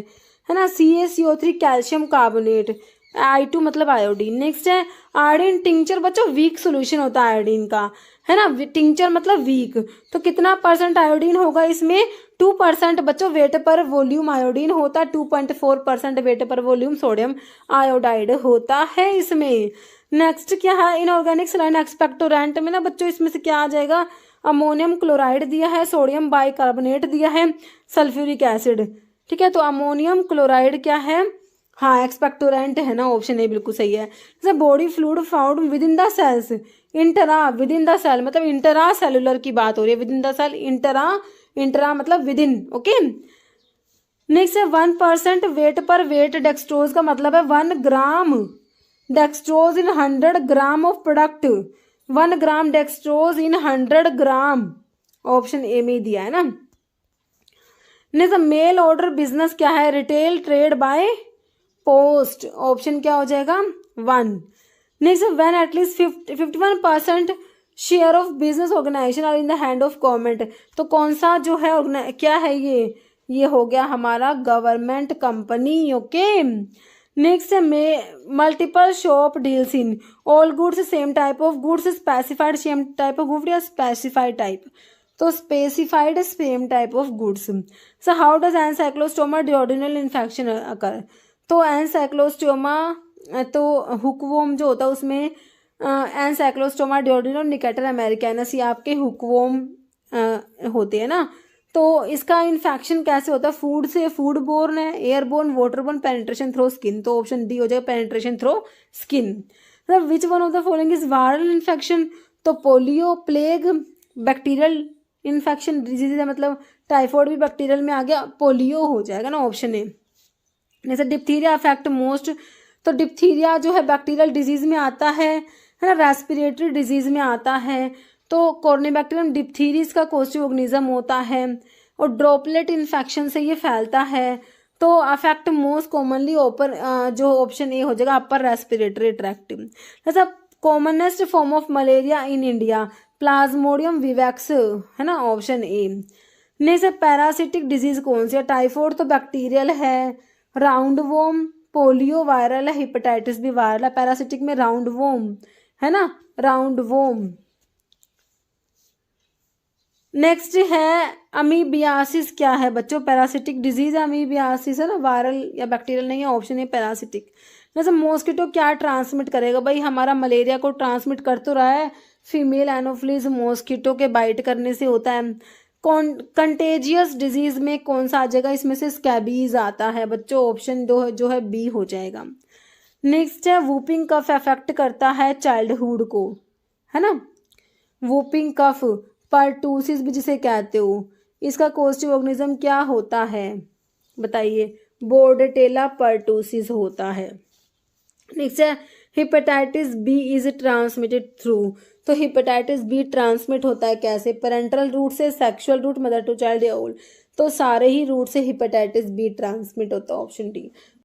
ना। CaCO3 calcium carbonate. I2 मतलब आयोडीन। नेक्स्ट है आयोडीन टिंचर बच्चों, वीक सोल्यूशन होता है आयोडीन का, है ना। टिंचर मतलब वीक, तो कितना % आयोडीन होगा इसमें, 2% बच्चों वेट पर वॉल्यूम आयोडीन होता है, 2.4% वेट पर वॉल्यूम सोडियम आयोडाइड होता है इसमें। नेक्स्ट क्या है, इनऑर्गेनिक सलाइन एक्सपेक्टोरेंट में ना बच्चों इसमें से क्या आ जाएगा, अमोनियम क्लोराइड दिया है, सोडियम बाइकार्बोनेट दिया है, सल्फ्यूरिक एसिड। ठीक है, तो अमोनियम क्लोराइड क्या है, हाँ एक्सपेक्टोरेंट है ना, ऑप्शन ए बिल्कुल सही है। जैसे body fluid found within the cells, intra within the cell मतलब इंटरा सेलुलर की बात हो रही है, within the cell, intra मतलब विद इन, ओके। नेक्स्ट है 1% वेट पर वेट डेक्सट्रोज का मतलब है 1 gram dextrose in 100 gram of product, 1 gram dextrose in 100 gram, option A में दिया है ना। नेक्स्ट मेल ऑर्डर बिजनेस क्या है, retail trade by post, option क्या हो जाएगा 1। Next when at least 51% share of business organisation are in the hand of government, तो कौन सा जो है क्या है ये हो गया हमारा गवर्नमेंट कंपनी, ओके। नेक्स्ट है multiple shop deals in all goods same type of goods, specified same type of good या स्पेसिफाइड टाइप, तो specified same type of goods. So how does ancylostoma duodenal infection occur, तो ancylostoma तो हुकवॉर्म जो होता है उसमें ancylostoma duodenal Nicator अमेरिकानस ये आपके हुकवॉर्म होते हैं ना। तो इसका इन्फेक्शन कैसे होता है, फूड से, फूड बोर्न है, airborne, waterborne, penetration through skin, तो ऑप्शन डी हो जाएगा पेनिट्रेशन थ्रो स्किन। मतलब which one of the following is viral infection, तो polio, plague, bacterial infection disease है, मतलब टाइफॉइड भी बैक्टीरियल में आ गया, पोलियो हो जाएगा ना, ऑप्शन ए। जैसे डिप्थीरिया अफेक्ट मोस्ट, तो डिप्थीरिया जो है बैक्टीरियल डिजीज में आता है ना, रेस्पिरेटरी डिजीज में आता है, तो कॉर्निबैक्टीरियम डिप्थीरिस का कोस्टिव ऑर्गेनिज्म होता है, और ड्रॉपलेट इन्फेक्शन से ये फैलता है, तो अफेक्ट मोस्ट कॉमनली ओपन, जो ऑप्शन ए हो जाएगा अपर रेस्पिरेटरी ट्रैक्ट। जैसा commonest form of malaria in India, Plasmodium vivax, है ना, ऑप्शन ए। नेक्स्ट है पैरासिटिक डिजीज कौन सी है, टाइफॉइड तो बैक्टीरियल है, राउंड वॉर्म, पोलियो वायरल है, हेपेटाइटिस भी वायरल है, पैरासिटिक में राउंड वॉर्म है ना, राउंड वॉर्म। नेक्स्ट है अमीबियासिस क्या है बच्चों, पैरासिटिक डिजीज है अमीबियासिस, है ना, वायरल या बैक्टीरियल नहीं है, ऑप्शन है पैरासिटिक। जैसे मॉस्किटो क्या ट्रांसमिट करेगा, भाई हमारा मलेरिया को ट्रांसमिट कर तो रहा है, फीमेल एनोफिलीज मॉस्किटो के बाइट करने से होता है। कंटेजियस डिजीज में कौन सा आ जाएगा, इसमें से स्कैबीज आता है बच्चों, ऑप्शन दो जो है बी हो जाएगा। नेक्स्ट है वूपिंग कफ अफेक्ट करता है चाइल्डहुड को, है ना, वूपिंग कफ, परटूसिस भी जिसे कहते हो, इसका कोस्टिव ऑर्गेनिज्म क्या होता है बताइए, बोर्डेटेला परटूसिस होता है। नेक्स्ट है hepatitis B is transmitted through, तो हेपेटाइटिस बी ट्रांसमिट होता है कैसे, पेरेंटल रूट से, sexual route, mother to child या ओल्ड, तो सारे ही रूट से हेपेटाइटिस बी ट्रांसमिट होता है, ऑप्शन डी।